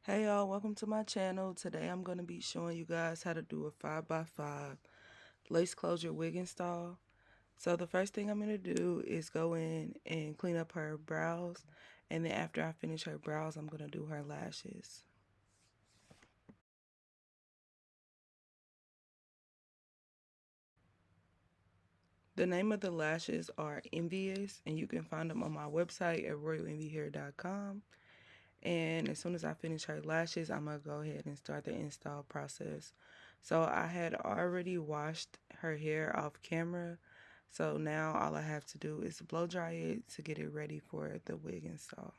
Hey y'all, welcome to my channel. Today I'm going to be showing you guys how to do a 5x5 lace closure wig install. So the first thing I'm going to do is go in and clean up her brows, and then after I finish her brows I'm going to do her lashes. The name of the lashes are Envious, and you can find them on my website at royalenvyhair.com. And as soon as I finish her lashes, I'm going to go ahead and start the install process. So I had already washed her hair off camera. So now all I have to do is blow dry it to get it ready for the wig install.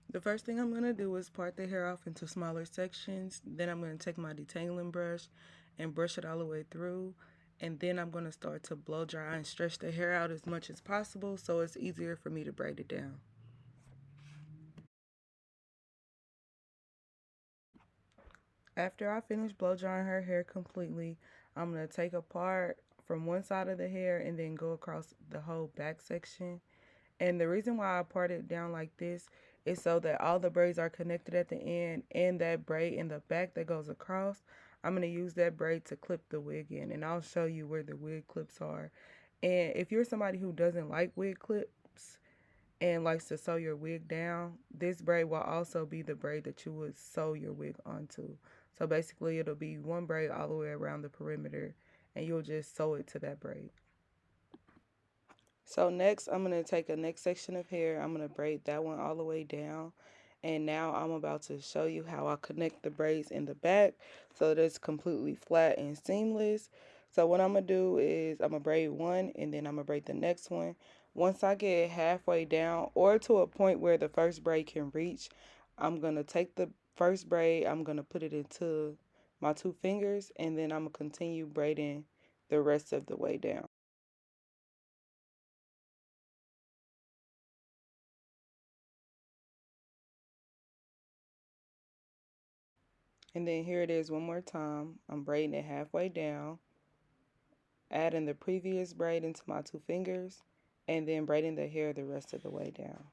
The first thing I'm going to do is part the hair off into smaller sections. Then I'm going to take my detangling brush and brush it all the way through. And then I'm going to start to blow dry and stretch the hair out as much as possible so it's easier for me to braid it down. After I finish blow drying her hair completely, I'm going to take a part from one side of the hair and then go across the whole back section. And the reason why I part it down like this is so that all the braids are connected at the end, and that braid in the back that goes across, I'm going to use that braid to clip the wig in, and I'll show you where the wig clips are. And if you're somebody who doesn't like wig clips and likes to sew your wig down, this braid will also be the braid that you would sew your wig onto. So basically it'll be one braid all the way around the perimeter, and you'll just sew it to that braid. So next I'm going to take a next section of hair. I'm going to braid that one all the way down. And now I'm about to show you how I connect the braids in the back so that it's completely flat and seamless. So what I'm going to do is I'm going to braid one and then I'm going to braid the next one. Once I get halfway down or to a point where the first braid can reach, I'm going to take the first braid, I'm going to put it into my two fingers, and then I'm going to continue braiding the rest of the way down. And then here it is one more time. I'm braiding it halfway down, adding the previous braid into my two fingers, and then braiding the hair the rest of the way down.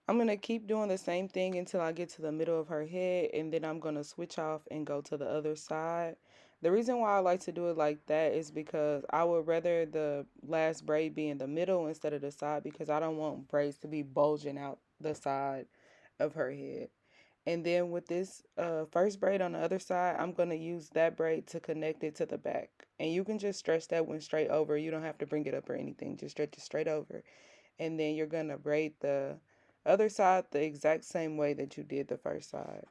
I'm going to keep doing the same thing until I get to the middle of her head, and then I'm going to switch off and go to the other side. The reason why I like to do it like that is because I would rather the last braid be in the middle instead of the side, because I don't want braids to be bulging out the side of her head. And then with this first braid on the other side, I'm going to use that braid to connect it to the back. And you can just stretch that one straight over. You don't have to bring it up or anything. Just stretch it straight over. And then you're going to braid the other side the exact same way that you did the first side.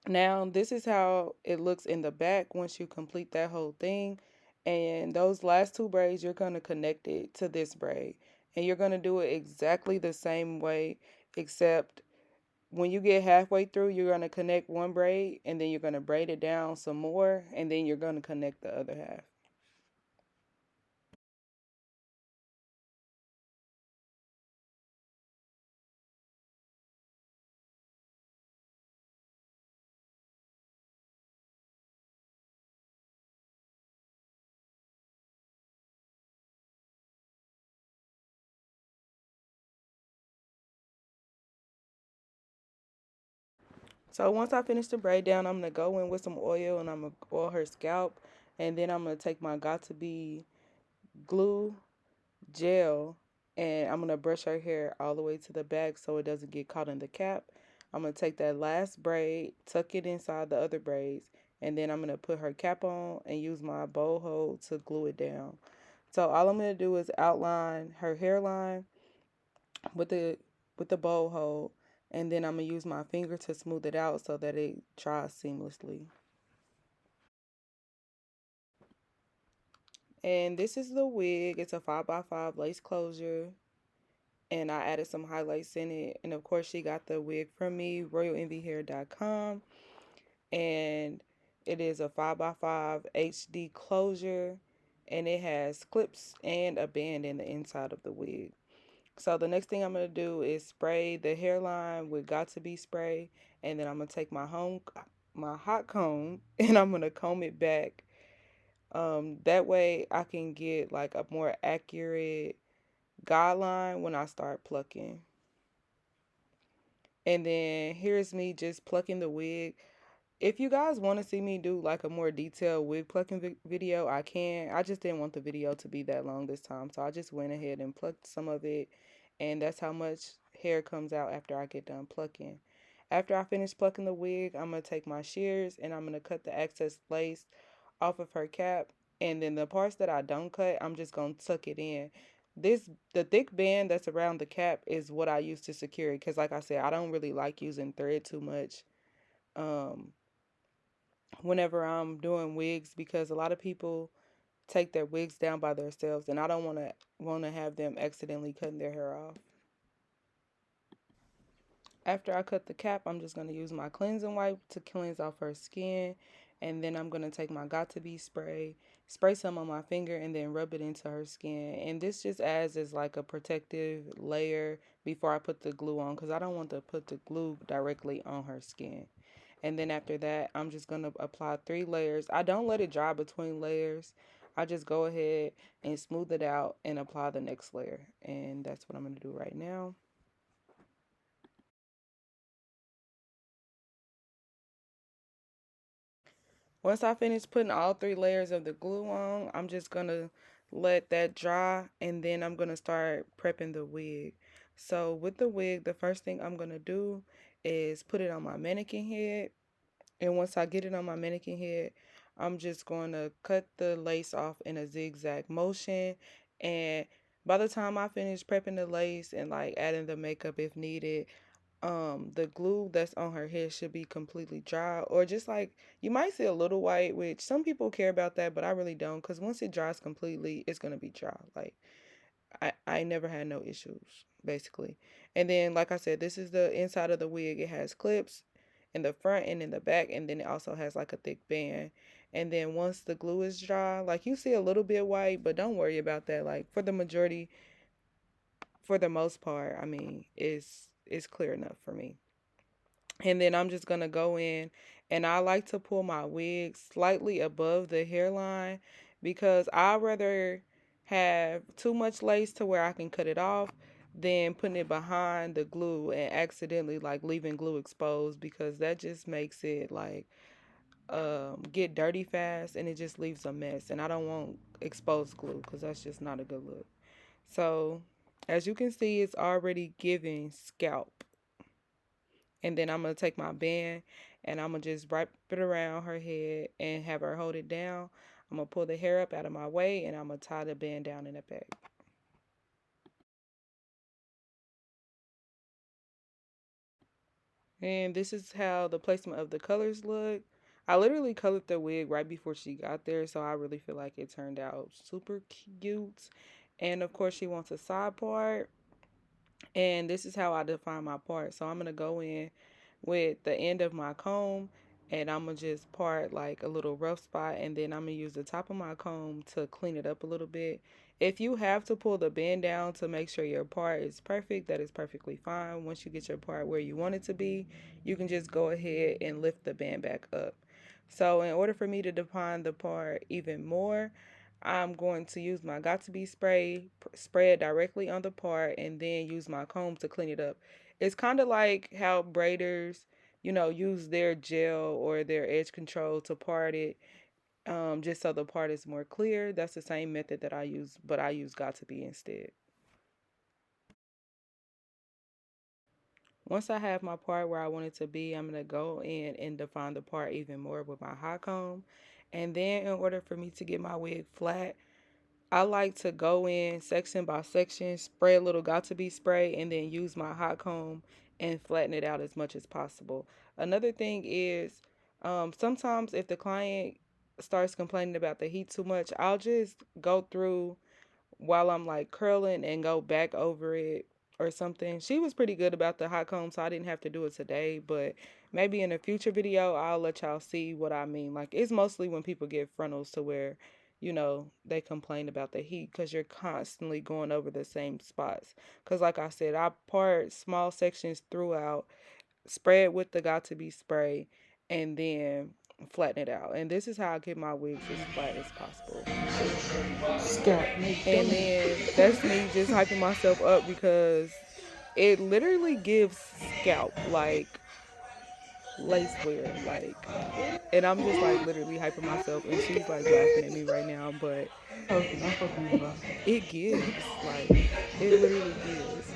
Now, this is how it looks in the back once you complete that whole thing. And those last two braids, you're going to connect it to this braid. And you're going to do it exactly the same way, except when you get halfway through, you're going to connect one braid, and then you're going to braid it down some more, and then you're going to connect the other half. So once I finish the braid down, I'm going to go in with some oil, and I'm going to oil her scalp, and then I'm going to take my Got To Be glue gel, and I'm going to brush her hair all the way to the back so it doesn't get caught in the cap. I'm going to take that last braid, tuck it inside the other braids, and then I'm going to put her cap on and use my bow hold to glue it down. So all I'm going to do is outline her hairline with the bow hold, and then I'm going to use my finger to smooth it out so that it dries seamlessly. And this is the wig. It's a 5x5 lace closure, and I added some highlights in it. And of course, she got the wig from me, royalenvyhair.com, and it is a 5x5 HD closure, and it has clips and a band in the inside of the wig. So the next thing I'm going to do is spray the hairline with Got To Be spray, and then I'm going to take my my hot comb and I'm gonna comb it back. That way I can get like a more accurate guideline when I start plucking. And then here's me just plucking the wig. If you guys want to see me do like a more detailed wig plucking video, I can. I just didn't want the video to be that long this time, so I just went ahead and plucked some of it, and that's how much hair comes out after I get done plucking. After I finish plucking the wig, I'm going to take my shears and I'm going to cut the excess lace off of her cap, and then the parts that I don't cut, I'm just going to tuck it in. The thick band that's around the cap is what I use to secure it, because like I said, I don't really like using thread too much. Um, Whenever I'm doing wigs, because a lot of people take their wigs down by themselves and I don't want to have them accidentally cutting their hair off. After I cut the cap, I'm just going to use my cleansing wipe to cleanse off her skin, and then I'm going to take my got to be spray, spray some on my finger, and then rub it into her skin. And this just adds as like a protective layer before I put the glue on, because I don't want to put the glue directly on her skin. And then after that, I'm just going to apply 3 layers. I don't let it dry between layers. I just go ahead and smooth it out and apply the next layer. And that's what I'm going to do right now. Once I finish putting all 3 layers of the glue on, I'm just going to let that dry, and then I'm going to start prepping the wig. So with the wig, the first thing I'm going to do is put it on my mannequin head. And once I get it on my mannequin head, I'm just going to cut the lace off in a zigzag motion. And by the time I finish prepping the lace and like adding the makeup if needed, the glue that's on her head should be completely dry, or just like you might see a little white, which some people care about that, but I really don't, because once it dries completely, it's gonna be dry. Like I never had no issues basically. And then like I said, this is the inside of the wig. It has clips in the front and in the back, and then it also has like a thick band. And then once the glue is dry, like you see a little bit white, but don't worry about that. Like for the most part, I mean, it's clear enough for me. And then I'm just gonna go in, and I like to pull my wig slightly above the hairline, because I'd rather have too much lace to where I can cut it off than putting it behind the glue and accidentally like leaving glue exposed, because that just makes it like get dirty fast, and it just leaves a mess, and I don't want exposed glue because that's just not a good look. So as you can see, it's already giving scalp. And then I'm going to take my band and I'm going to just wrap it around her head and have her hold it down. I'm going to pull the hair up out of my way, and I'm going to tie the band down in the back. And this is how the placement of the colors look. I literally colored the wig right before she got there, so I really feel like it turned out super cute. And of course, she wants a side part. And this is how I define my part. So I'm going to go in with the end of my comb, and I'm going to just part like a little rough spot, and then I'm going to use the top of my comb to clean it up a little bit. If you have to pull the band down to make sure your part is perfect, that is perfectly fine. Once you get your part where you want it to be, you can just go ahead and lift the band back up. So in order for me to define the part even more, I'm going to use my got to be spray, spray it directly on the part, and then use my comb to clean it up. It's kind of like how braiders, use their gel or their edge control to part it, just so the part is more clear. That's the same method that I use, but I use got to be instead. Once I have my part where I want it to be, I'm going to go in and define the part even more with my hot comb. And then in order for me to get my wig flat, I like to go in section by section, spray a little got to be spray, and then use my hot comb and flatten it out as much as possible. Another thing is, sometimes if the client starts complaining about the heat too much, I'll just go through while I'm like curling and go back over it or something. She was pretty good about the hot comb, so I didn't have to do it today, but maybe in a future video I'll let y'all see what I mean. Like, it's mostly when people get frontals to where, they complain about the heat because you're constantly going over the same spots. Because like I said, I part small sections throughout, spray it with the got to be spray, and then flatten it out. And this is how I get my wigs as flat as possible. Scalp, make And killing. then that's me just hyping myself up because it literally gives scalp like lace wear, like, and I'm just like literally hyping myself, and she's like laughing at me right now, but Okay, don't fuck with me, bro. it gives, like, it literally gives.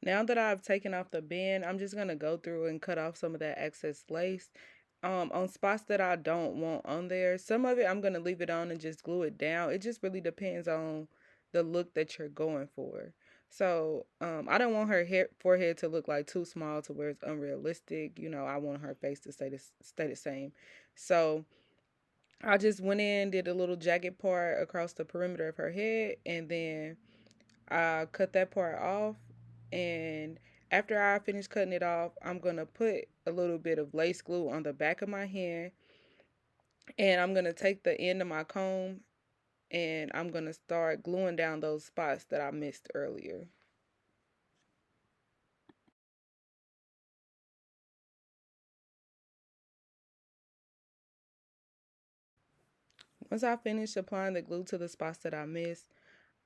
Now that I've taken off the band, I'm just gonna go through and cut off some of that excess lace. On spots that I don't want on there. Some of it I'm gonna leave it on and just glue it down. It just really depends on the look that you're going for. So I don't want her forehead to look like too small to where it's unrealistic. You know, I want her face to stay the same. So I just went in, did a little jagged part across the perimeter of her head, and then I cut that part off. And after I finish cutting it off, I'm going to put a little bit of lace glue on the back of my hand. And I'm going to take the end of my comb and I'm going to start gluing down those spots that I missed earlier. Once I finish applying the glue to the spots that I missed,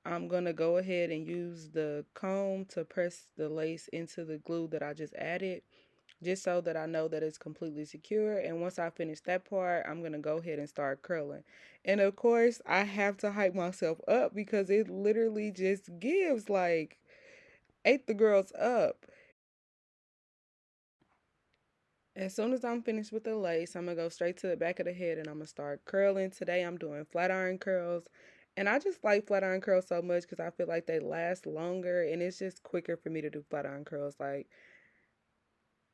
I'm going to go ahead and use the comb to press the lace into the glue that I just added, just so that I know that it's completely secure. And once I finish that part, I'm going to go ahead and start curling. And of course, I have to hype myself up because it literally just gives, like, ate the girls up. As soon as I'm finished with the lace, I'm going to go straight to the back of the head and I'm going to start curling. Today I'm doing flat iron curls. And I just like flat iron curls so much because I feel like they last longer and it's just quicker for me to do flat iron curls. Like,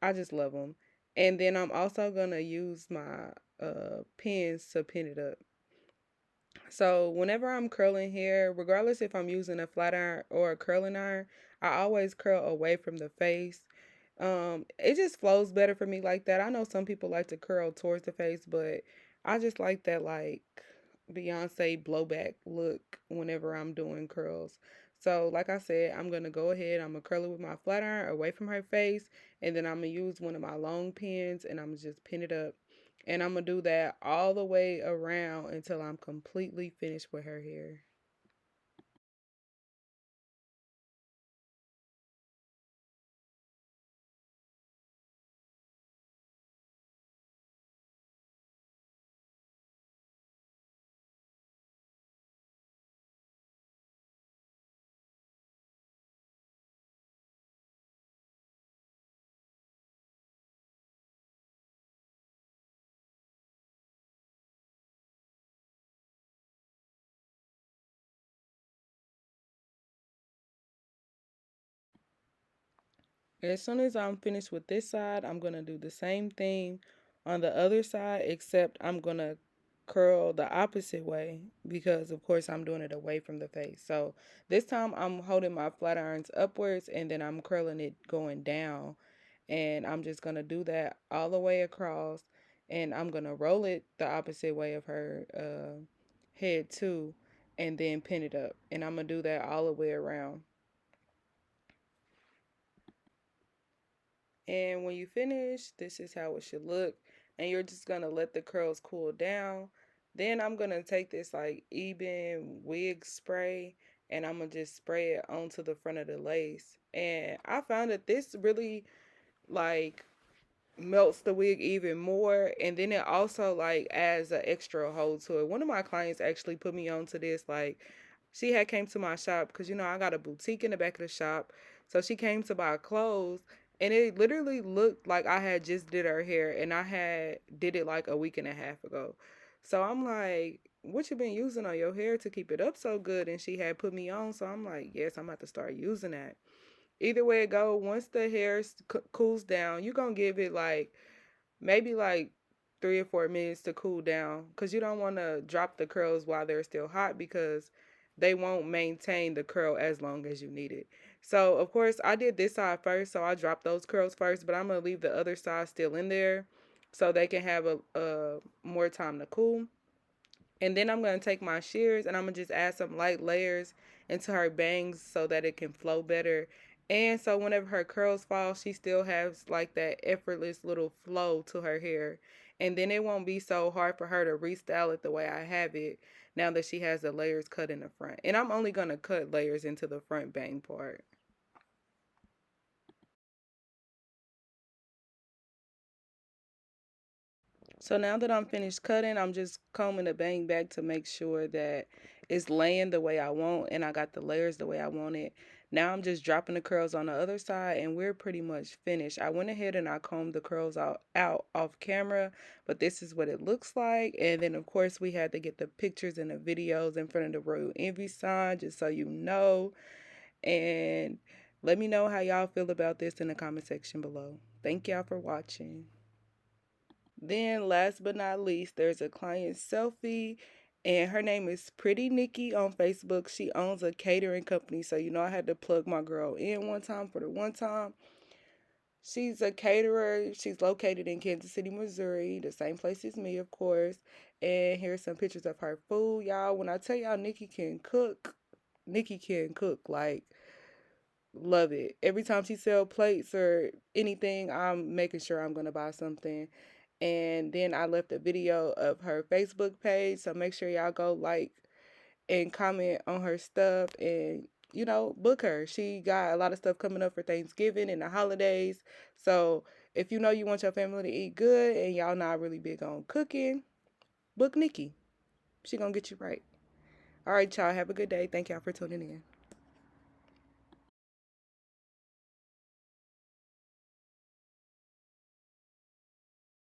I just love them. And then I'm also going to use my pins to pin it up. So whenever I'm curling hair, regardless if I'm using a flat iron or a curling iron, I always curl away from the face. It just flows better for me like that. I know some people like to curl towards the face, but I just like that, like, Beyonce blowback look whenever I'm doing curls. So like I said, I'm gonna go ahead, I'm gonna curl it with my flat iron away from her face, and then I'm gonna use one of my long pins and I'm gonna just pin it up. And I'm gonna do that all the way around until I'm completely finished with her hair. As soon as I'm finished with this side, I'm going to do the same thing on the other side, except I'm going to curl the opposite way because, of course, I'm doing it away from the face. So this time I'm holding my flat irons upwards and then I'm curling it going down. And I'm just going to do that all the way across. And I'm going to roll it the opposite way of her head, too, and then pin it up. And I'm going to do that all the way around. And when you finish, this is how it should look. And you're just gonna let the curls cool down. Then I'm gonna take this like Eben wig spray and I'm gonna just spray it onto the front of the lace. And I found that this really, like, melts the wig even more, and then it also like adds an extra hold to it. One of my clients actually put me on to this. Like, she had came to my shop because, you know, I got a boutique in the back of the shop, so she came to buy clothes, and it literally looked like I had just did her hair and I had did it like a week and a half ago. So I'm like, what you been using on your hair to keep it up so good? And she had put me on, so I'm like, yes, I'm about to start using that. Either way it go, once the hair cools down, you're gonna give it like maybe like 3 or 4 minutes to cool down because you don't want to drop the curls while they're still hot because they won't maintain the curl as long as you need it. So of course I did this side first, so I dropped those curls first, but I'm gonna leave the other side still in there so they can have a more time to cool. And then I'm going to take my shears and I'm going to just add some light layers into her bangs so that it can flow better. And so whenever her curls fall, she still has like that effortless little flow to her hair. And then it won't be so hard for her to restyle it the way I have it now that she has the layers cut in the front. And I'm only going to cut layers into the front bang part. So now that I'm finished cutting, I'm just combing the bang back to make sure that it's laying the way I want and I got the layers the way I want it. Now I'm just dropping the curls on the other side and we're pretty much finished. I went ahead and I combed the curls out off camera, but this is what it looks like. And then of course we had to get the pictures and the videos in front of the Royal Envy sign just so you know. And let me know how y'all feel about this in the comment section below. Thank y'all for watching. Then, last but not least, there's a client selfie, and her name is Pretty Nikki on Facebook. She owns a catering company, so you know I had to plug my girl in one time for the one time. She's a caterer. She's located in Kansas City, Missouri, the same place as me, of course. And here's some pictures of her food, y'all. When I tell y'all Nikki can cook, Nikki can cook. Like, love it. Every time she sell plates or anything, I'm making sure I'm gonna buy something. And then I left a video of her Facebook page, so make sure y'all go like and comment on her stuff and book her. She got a lot of stuff coming up for Thanksgiving and the holidays. So if you know you want your family to eat good and y'all not really big on cooking, book Nikki. She gonna get you right. All right, y'all. Have a good day. Thank y'all for tuning in.